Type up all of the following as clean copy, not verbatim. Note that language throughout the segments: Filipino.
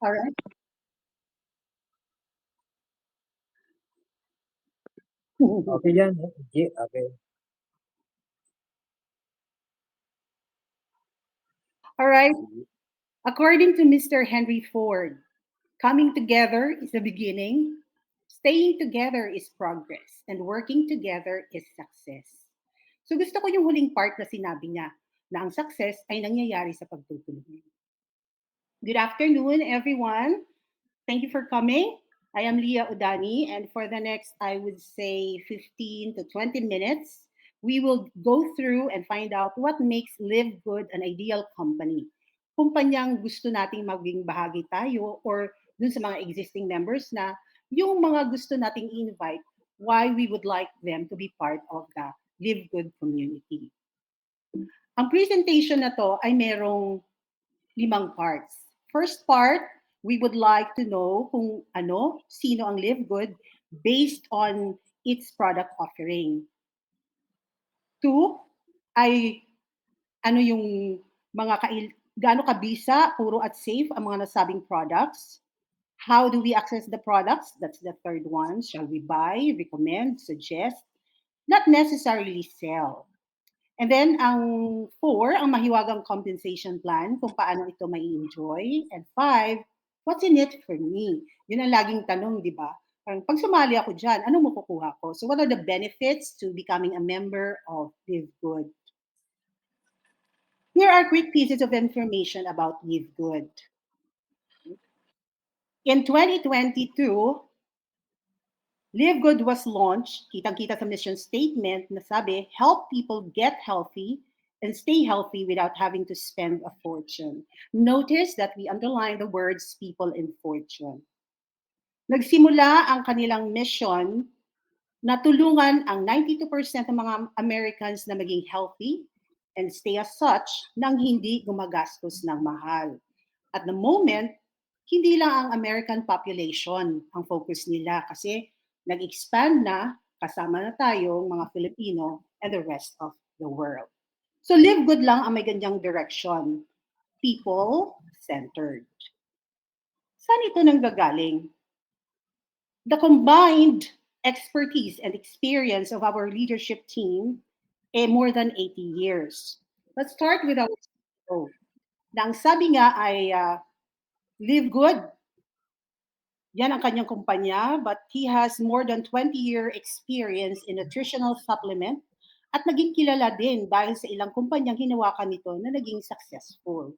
All right. Okay yan, Edgie. Okay. All right. According to Mr. Henry Ford, coming together is the beginning, staying together is progress, and working together is success. So gusto ko yung huling part na sinabi niya, na ang success ay nangyayari sa pagtutulungan. Good afternoon, everyone. Thank you for coming. I am Leah Udani, and for the next, I would say 15 to 20 minutes, we will go through and find out what makes Live Good an ideal company. Kumpanyang gusto nating maging bahagi tayo or dun sa mga existing members na yung mga gusto nating invite, why we would like them to be part of the Live Good community. Ang presentation na to ay merong 5 parts. First part, we would like to know kung ano, sino ang Live Good based on its product offering. 2, ay ano yung mga gaano kabisa, puro at safe ang mga nasabing products. How do we access the products? That's the third one. Shall we buy, recommend, suggest? Not necessarily sell. And then ang 4, ang mahiwagang compensation plan, kung paano ito may enjoy. And 5, what's in it for me? Yun ang laging tanong, di ba? Parang pag sumali ako dyan, ano makukuha ko? So what are the benefits to becoming a member of Live Good? Here are quick pieces of information about Live Good. In 2022, Live Good was launched, kitang-kita sa mission statement na sabi, help people get healthy and stay healthy without having to spend a fortune. Notice that we underline the words people and fortune. Nagsimula ang kanilang mission na tulungan ang 92% ng mga Americans na maging healthy and stay as such nang hindi gumagastos ng mahal. At the moment, hindi lang ang American population ang focus nila kasi nag-expand na, kasama na tayong mga Filipino and the rest of the world. So Live Good lang ang may ganyang direction. People-centered. Saan ito nang gagaling? The combined expertise and experience of our leadership team more than 80 years. Let's start with our CEO. Na ang sabi nga ay Live Good. Yan ang kanyang kumpanya, but he has more than 20-year experience in nutritional supplement at naging kilala din dahil sa ilang kumpanyang hinawakan nito na naging successful.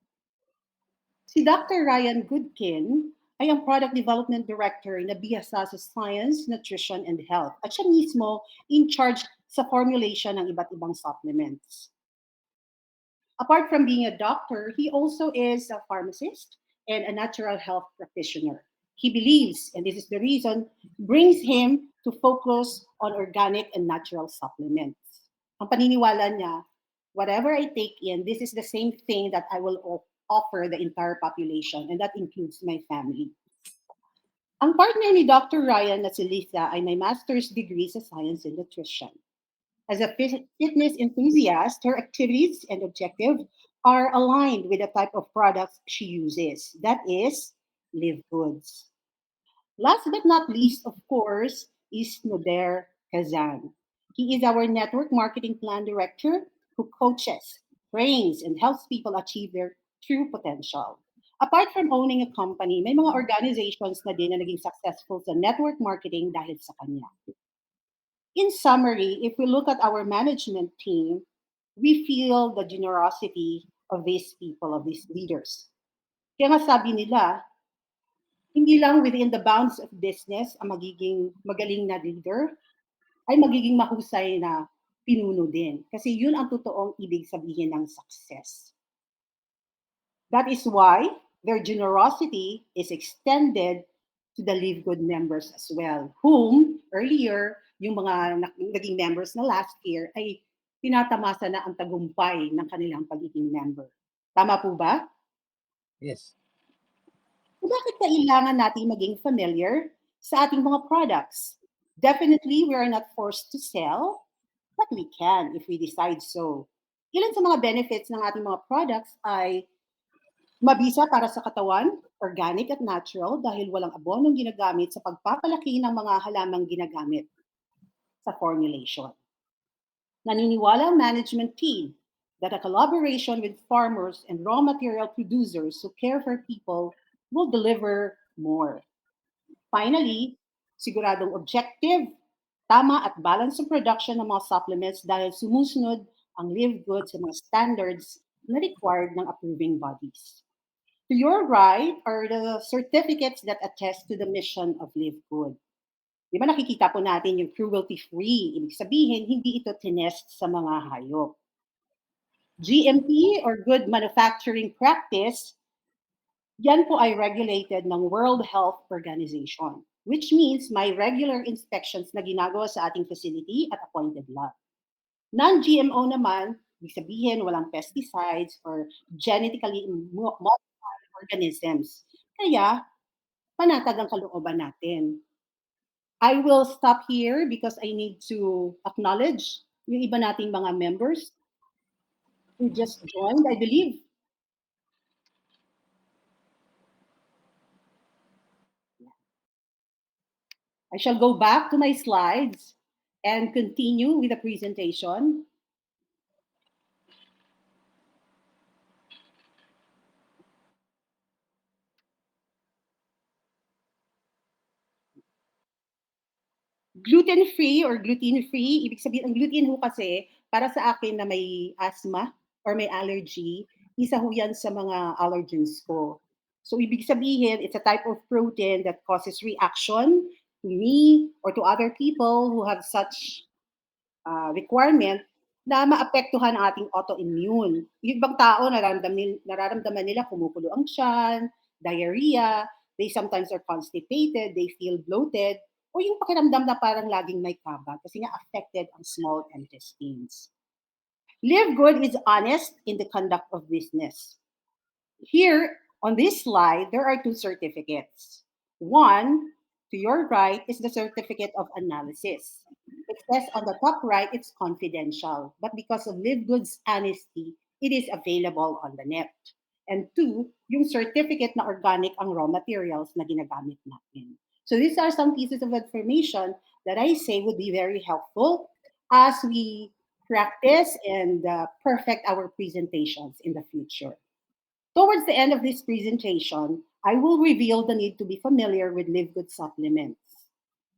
Si Dr. Ryan Goodkin ay ang Product Development Director na bihasa sa Science, Nutrition, and Health at siya mismo in charge sa formulation ng iba't ibang supplements. Apart from being a doctor, he also is a pharmacist and a natural health practitioner. He believes, and this is the reason, brings him to focus on organic and natural supplements. Ang paniniwala niya, whatever I take in, this is the same thing that I will offer the entire population, and that includes my family. Ang partner ni Dr. Ryan na si Lisa ay may master's degree sa science and nutrition. As a fitness enthusiast, her activities and objectives are aligned with the type of products she uses. That is, Live Goods. Last but not least, of course, is Noder Kazan. He is our network marketing plan director who coaches, trains, and helps people achieve their true potential. Apart from owning a company, may mga organizations na din na naging successful sa network marketing dahil sa kanya. In summary, if we look at our management team, we feel the generosity of these people, of these leaders. Kaya nga sabi nila, hindi lang within the bounds of business ang magiging magaling na leader, ay magiging mahusay na pinuno din. Kasi yun ang totoong ibig sabihin ng success. That is why their generosity is extended to the Live Good members as well, whom earlier, yung mga naging members na last year, ay tinatamasa na ang tagumpay ng kanilang pagiging member. Tama po ba? Yes. So bakit kailangan natin maging familiar sa ating mga products? Definitely, we are not forced to sell, but we can if we decide so. Ilan sa mga benefits ng ating mga products ay mabisa para sa katawan, Organic at natural dahil walang abonong ginagamit sa pagpapalaki ng mga halamang ginagamit sa formulation. Naniniwala ang management team that a collaboration with farmers and raw material producers who care for people will deliver more. Finally, siguradong objective, tama at balance ang production ng mga supplements dahil sumusunod ang LiveGood sa mga standards na required ng approving bodies. To your right are the certificates that attest to the mission of LiveGood. Di ba nakikita po natin yung cruelty-free? Ibig sabihin, hindi ito tinest sa mga hayop. GMP or Good Manufacturing Practice, yan po ay regulated ng World Health Organization, which means may regular inspections na ginagawa sa ating facility at appointed lab. Non-GMO naman, ibig sabihin walang pesticides or genetically modified organisms. Kaya, panatag ang kalooban natin. I will stop here because I need to acknowledge yung iba nating mga members who just joined, I believe. I shall go back to my slides and continue with the presentation. Gluten-free or gluten-free, ibig sabihin, ang gluten ho kasi, para sa akin na may asthma or may allergy, isa ho yan sa mga allergens ko. So, ibig sabihin, it's a type of protein that causes reaction to me or to other people who have such requirement na maapektuhan ang ating autoimmune. Yung ibang tao, nararamdaman nila kumukulo ang tiyan, diarrhea, they sometimes are constipated, they feel bloated, o yung pakiramdam na parang laging may kaba kasi nga affected ang small intestines. Live Good is honest in the conduct of business. Here on this slide, there are two certificates. One, to your right, is the certificate of analysis. It says on the top right, it's confidential, but because of LiveGood's honesty, it is available on the net. And two, yung certificate na organic ang raw materials na ginagamit natin. So these are some pieces of information that I say would be very helpful as we practice and perfect our presentations in the future. Towards the end of this presentation, I will reveal the need to be familiar with LiveGood supplements.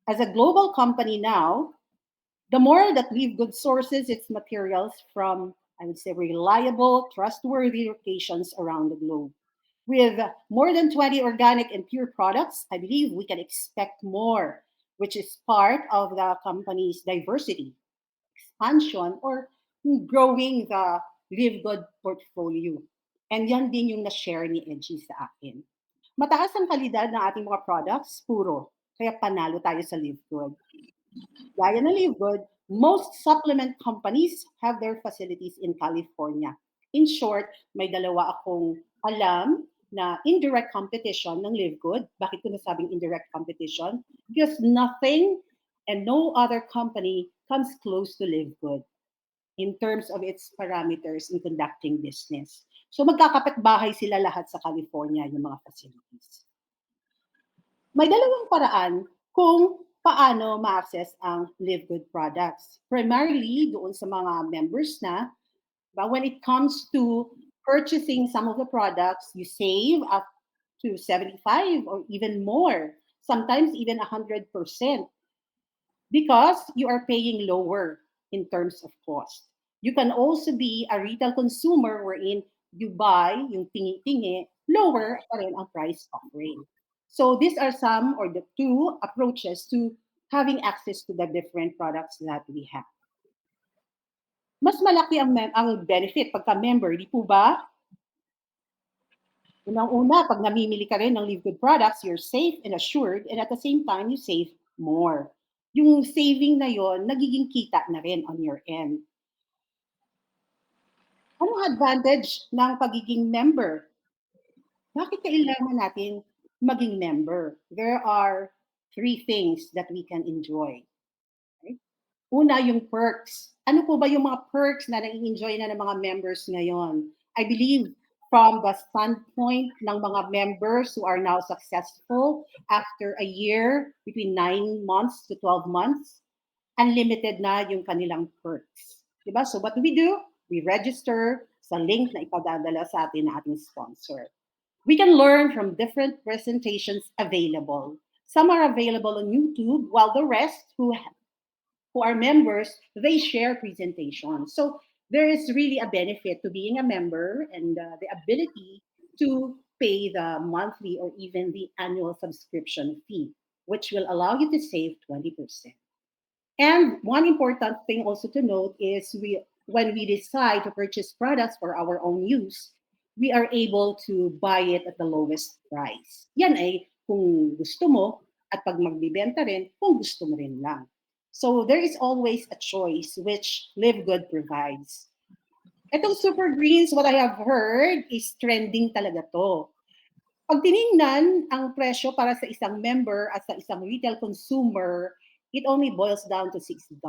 As a global company now, the more that LiveGood sources its materials from, I would say, reliable, trustworthy locations around the globe. With more than 20 organic and pure products, I believe we can expect more, which is part of the company's diversity, expansion, or growing the LiveGood portfolio. And yan din yung na-share ni Edgie sa akin. Mataas ang kalidad ng ating mga products, puro. Kaya panalo tayo sa LiveGood. Gaya ng LiveGood, most supplement companies have their facilities in California. In short, may dalawa akong alam na indirect competition ng LiveGood. Bakit ko nasabing indirect competition? Because nothing and no other company comes close to LiveGood in terms of its parameters in conducting business. So magkakapit-bahay sila lahat sa California, yung mga facilities. May dalawang paraan kung paano ma-access ang LiveGood products. Primarily, doon sa mga members na, but when it comes to purchasing some of the products, you save up to 75 or even more, sometimes even 100%, because you are paying lower in terms of cost. You can also be a retail consumer wherein you buy yung tingi-tingi, lower pa rin ang price offering. So these are some or the two approaches to having access to the different products that we have. Mas malaki ang benefit pagka member, di po ba? Unang-una, pag namimili ka rin ng LiveGood products, you're safe and assured, and at the same time, you save more. Yung saving na yon, nagiging kita na rin on your end. Anong advantage ng pagiging member? Bakit kailangan natin maging member? There are three things that we can enjoy. Okay? Una, yung perks. Ano po ba yung mga perks na nai-enjoy na ng mga members ngayon? I believe from the standpoint ng mga members who are now successful after a year, between 9 months to 12 months, unlimited na yung kanilang perks. Diba? So what do? We register sa link na ipadadala sa atin na ating sponsor. We can learn from different presentations available. Some are available on YouTube, while the rest who are members, they share presentations. So there is really a benefit to being a member and the ability to pay the monthly or even the annual subscription fee, which will allow you to save 20%. And one important thing also to note is when we decide to purchase products for our own use, we are able to buy it at the lowest price. Yan ay kung gusto mo at pag magbibenta rin, kung gusto mo rin lang. So there is always a choice which LiveGood provides. Itong super greens, what I have heard is trending talaga to. Pag tiningnan ang presyo para sa isang member at sa isang retail consumer, it only boils down to $6.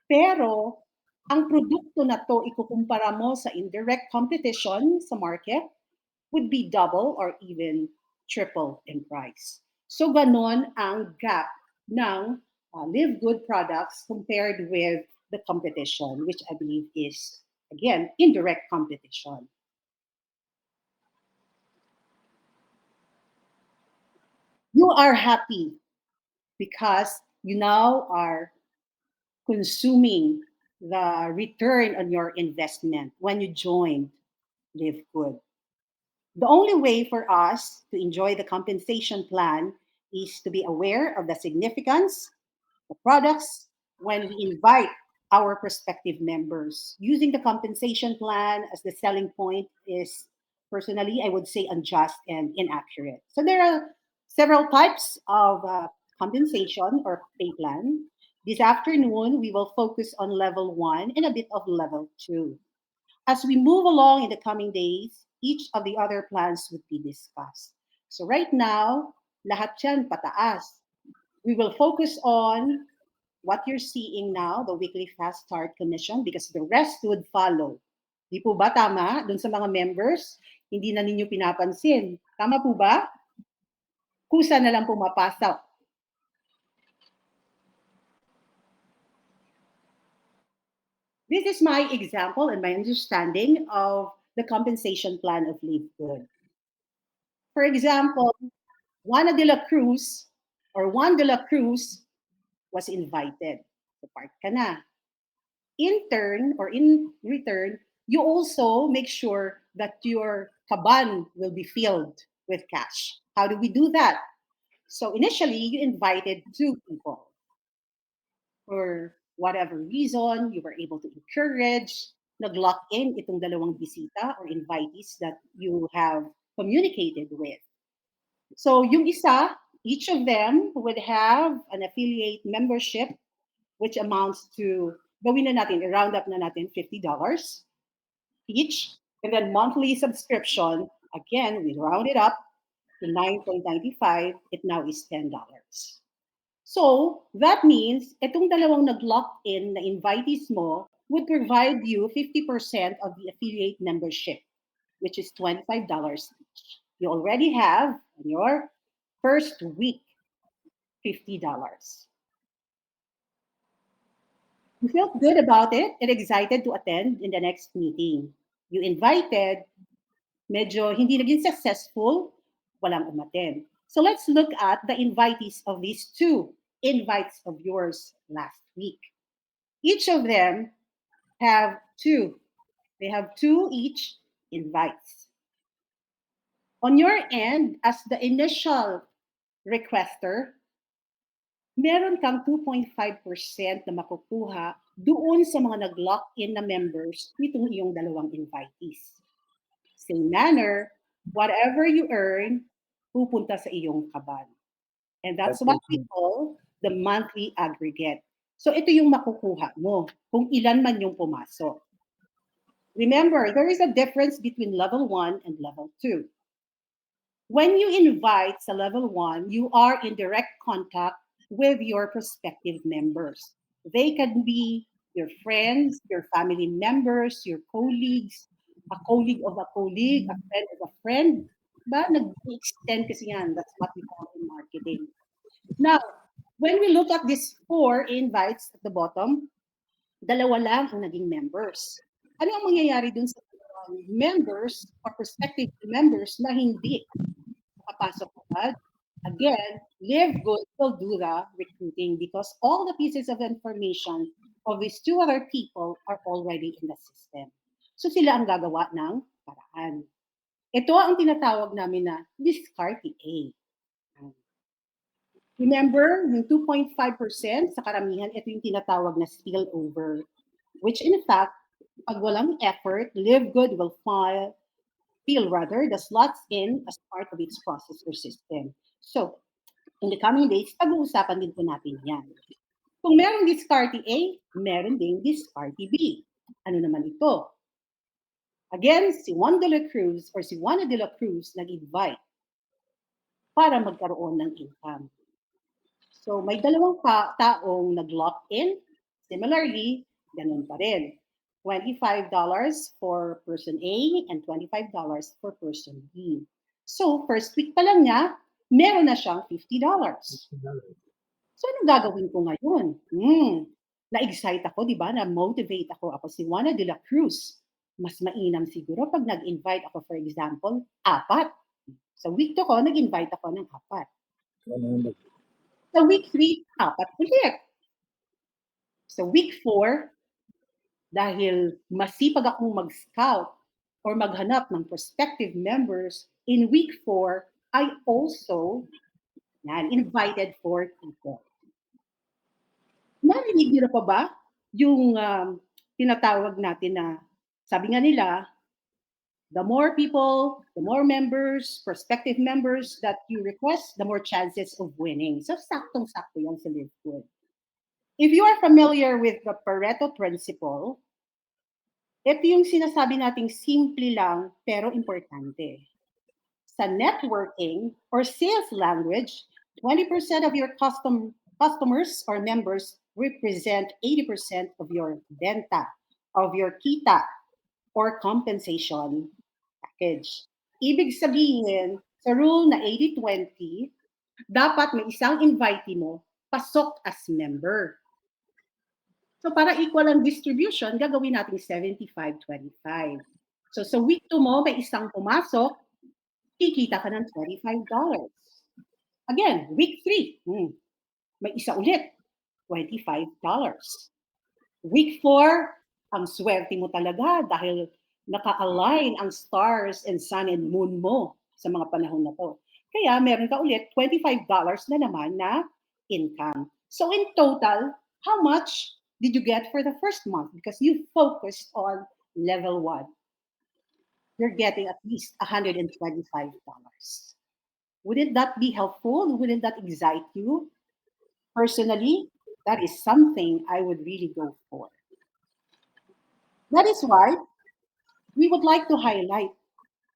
Pero, ang produkto na to ikukumpara mo sa indirect competition sa market would be double or even triple in price. So, ganon ang gap ng Live Good products compared with the competition, which I believe is, again, indirect competition. You are happy because you now are consuming the return on your investment when you joined Live Good. The only way for us to enjoy the compensation plan is to be aware of the significance, the products, when we invite our prospective members. Using the compensation plan as the selling point is, personally, I would say, unjust and inaccurate. So there are several types of compensation or pay plan. This afternoon, we will focus on level one and a bit of level two. As we move along in the coming days, each of the other plans would be discussed. So right now, lahat yan pataas. We will focus on what you're seeing now, the weekly fast start commission, because the rest would follow. Di po ba tama? Doon sa mga members, hindi na ninyo pinapansin. Tama po ba? Kusa na lang pumapasok. This is my example and my understanding of the compensation plan of Live Good. For example, Juan de la Cruz was invited. So part ka na. In return, you also make sure that your kaban will be filled with cash. How do we do that? So initially, you invited two people. For whatever reason, you were able to encourage, nag-lock in itong dalawang bisita or invitees that you have communicated with. So yung isa, each of them would have an affiliate membership which amounts to, gawin na natin, i-round up na natin $50 each. And then monthly subscription, again, we round it up to 9.95. It now is $10. So that means itong dalawang nag-lock in na invitees mo would provide you 50% of the affiliate membership, which is $25 each. You already have in your first week $50. You felt good about it and excited to attend in the next meeting. You invited, medyo hindi naging successful, walang umattend. So let's look at the invitees of these two invites of yours last week. Each of them have two. They have two each invites. On your end, as the initial requester, meron kang 2.5% na makukuha doon sa mga nag-lock-in na members nitong iyong dalawang invitees. Same manner, whatever you earn, pupunta sa iyong kaban. And that's what we call the monthly aggregate. So ito yung makukuha mo kung ilan man yung pumasok. Remember, there is a difference between level 1 and level 2. When you invite sa level 1, you are in direct contact with your prospective members. They can be your friends, your family members, your colleagues, a colleague of a colleague, a friend of a friend. Ba? Nag-extend kasi yan. That's what we call in marketing. Now, when we look at these 4 invites at the bottom, dalawa lang ang naging members. Ano ang mangyayari dun sa members or prospective members na hindi papasok agad? Again, LiveGood will do the recruiting because all the pieces of information of these 2 other people are already in the system. So sila ang gagawa ng paraan. Ito ang tinatawag namin na discarte A. Remember, yung 2.5% sa karamihan, ito yung tinatawag na spillover, which in fact, pag walang effort, LiveGood will fill rather the slots in as part of its processor system. So, in the coming days, pag-uusapan din po natin yan. Kung meron discarte A, meron din discarte B. Ano naman ito? Again, si Juan de la Cruz or si Juana de la Cruz nag-invite para magkaroon ng income. So may dalawang taong nag-lock in. Similarly, ganun pa rin. $25 for person A and $25 for person B. So first week pa lang niya, meron na siyang $50. So anong gagawin ko ngayon? Na-excite ako, di ba? Na-motivate ako. Ako si Juana de la Cruz. Mas mainam siguro pag nag-invite ako, for example, 4. Sa week 2 ko, nag-invite ako ng 4. 100. Sa week 3, 4 ulit. Sa week 4, dahil masipag akong mag-scout or maghanap ng prospective members, in week 4, I also invited 4 people. Narinig niyo na pa ba yung tinatawag natin na, sabi nga nila, the more people, the more members, prospective members that you request, the more chances of winning. So, saktong-sakto yan sa LiveGood. If you are familiar with the Pareto principle, ito yung sinasabi nating simple lang pero importante. Sa networking or sales language, 20% of your customers or members represent 80% of your benta, of your kita, or compensation package. Ibig sabihin, sa rule na 80-20, dapat may isang invitee mo, pasok as member. So para equal ang distribution, gagawin natin 75-25. So sa week 2 mo, may isang pumasok, kikita ka ng $25. Again, week 3, may isa ulit, $25. Week 4, ang swerte mo talaga dahil naka-align ang stars and sun and moon mo sa mga panahon na to. Kaya meron ka ulit $25 na naman na income. So in total, how much did you get for the first month? Because you focused on level 1. You're getting at least $125. Wouldn't that be helpful? Wouldn't that excite you? Personally, that is something I would really go for. That is why we would like to highlight,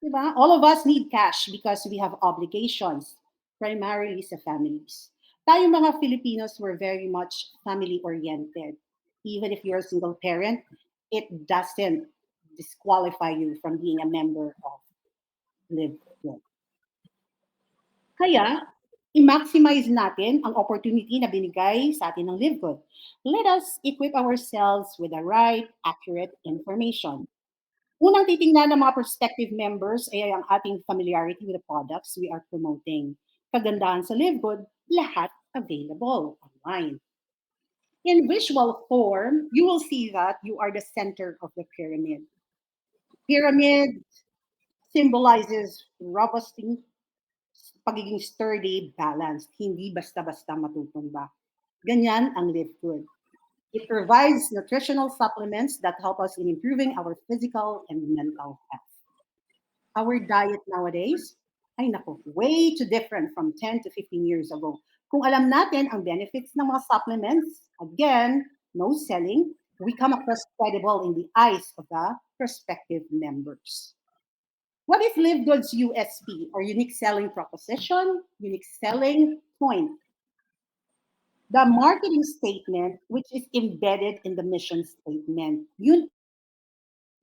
diba? All of us need cash because we have obligations, primarily sa families. Tayong mga Filipinos were very much family-oriented. Even if you're a single parent, it doesn't disqualify you from being a member of LiveGood. Kaya, i-maximize natin ang opportunity na binigay sa atin ng LiveGood. Let us equip ourselves with the right, accurate information. Unang titingnan ng mga prospective members ay ang ating familiarity with the products we are promoting. Kagandahan sa LiveGood, lahat available online. In visual form, you will see that you are the center of the pyramid. Pyramid symbolizes robusty, pagiging sturdy, balanced, hindi basta-basta matutumba. Ganyan ang LiveGood. It provides nutritional supplements that help us in improving our physical and mental health. Our diet nowadays, ay nako, way too different from 10 to 15 years ago. Kung alam natin ang benefits ng mga supplements, again, no selling, we come across credible in the eyes of the prospective members. What is LiveGood's USP or unique selling proposition, unique selling point? The marketing statement, which is embedded in the mission statement. Yun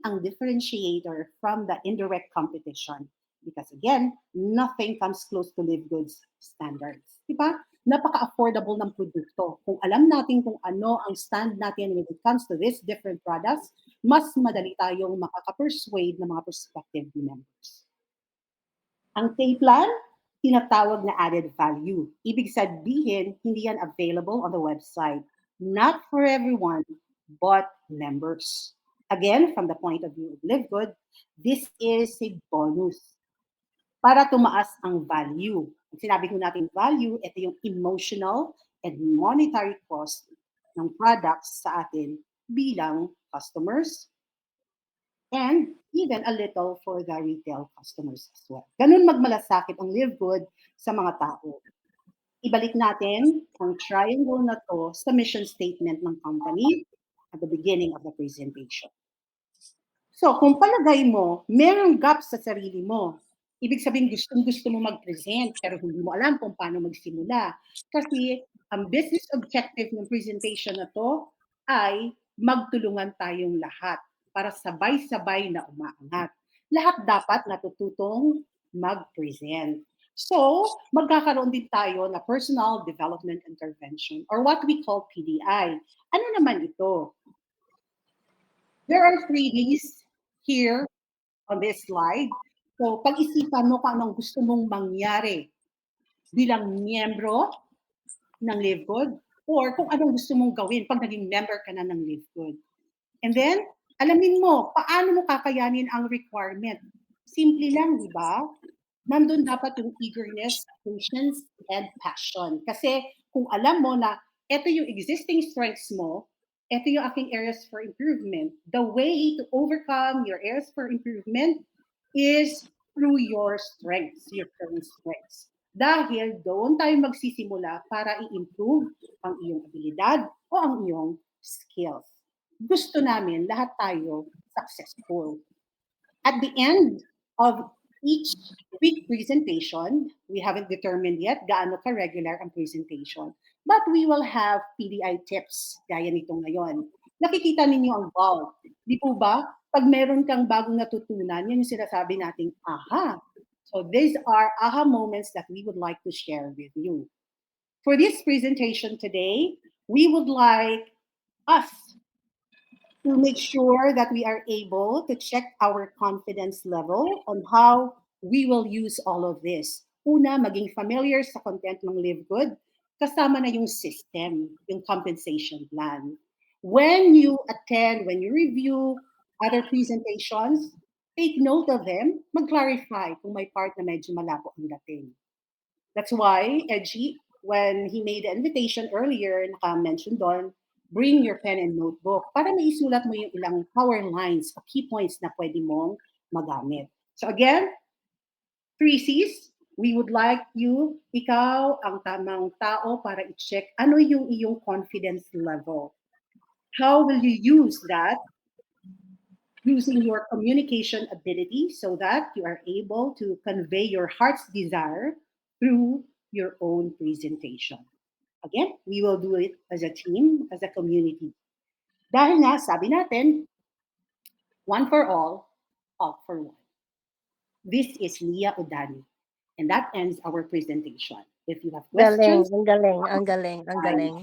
ang differentiator from the indirect competition. Because again, nothing comes close to LiveGood's standards. Diba? Napaka-affordable ng produkto. Kung alam natin kung ano ang stand natin when it comes to these different products, mas madali tayong makaka-persuade ng mga prospective members. Ang pay plan, tinatawag na added value. Ibig sabihin, hindi yan available on the website. Not for everyone, but members. Again, from the point of view of LiveGood, this is a bonus para tumaas ang value. Pag sinabi ko natin value, ito yung emotional and monetary cost ng products sa atin bilang customers, and even a little for the retail customers as well. Ganun magmalasakit ang LiveGood sa mga tao. Ibalik natin ang triangle na to sa mission statement ng company at the beginning of the presentation. So, kung palagay mo, merong gap sa sarili mo, ibig sabihin gusto mo mag-present pero hindi mo alam kung paano magsimula. Kasi ang business objective ng presentation na to ay magtulungan tayong lahat para sabay-sabay na umaangat. Lahat dapat natututong mag-present. So, magkakaroon din tayo na personal development intervention or what we call PDI. Ano naman ito? There are 3Ds here on this slide. So, pag-isipan mo kung anong gusto mong mangyari bilang miyembro ng LiveGood or kung anong gusto mong gawin pag naging member ka na ng LiveGood. And then, alamin mo, paano mo kakayanin ang requirement. Simple lang, di ba? Nandun dapat yung eagerness, patience, and passion. Kasi kung alam mo na ito yung existing strengths mo, ito yung aking areas for improvement. The way to overcome your areas for improvement is through your strengths, your current strengths. Dahil doon tayo magsisimula para i-improve ang iyong abilidad o ang iyong skills. Gusto namin lahat tayo successful. At the end of each week presentation, we haven't determined yet gaano ka-regular ang presentation, but we will have PDI tips gaya nito ngayon. Nakikita ninyo ang bulb. Di po ba? Pag meron kang bagong natutunan, yan yung sinasabi nating aha. So these are aha moments that we would like to share with you. For this presentation today, we would like us to make sure that we are able to check our confidence level on how we will use all of this. Una, maging familiar sa content ng LiveGood, kasama na yung system, yung compensation plan. When you attend, when you review other presentations, take note of them, mag-clarify kung may part na medyo malabo ang dating. That's why, Edgie, when he made the invitation earlier, naka-mention doon, bring your pen and notebook para maisulat mo yung ilang power lines o key points na pwede mong magamit. So again, 3Cs, we would like you, ikaw ang tamang tao para i-check ano yung iyong confidence level. How will you use that? Using your communication ability so that you are able to convey your heart's desire through your own presentation. Again, we will do it as a team, as a community. Dahil nga, sabi natin, one for all for one. This is Leah Udani. And that ends our presentation. If you have Galing, questions, ang galing, ang galing, ang galing.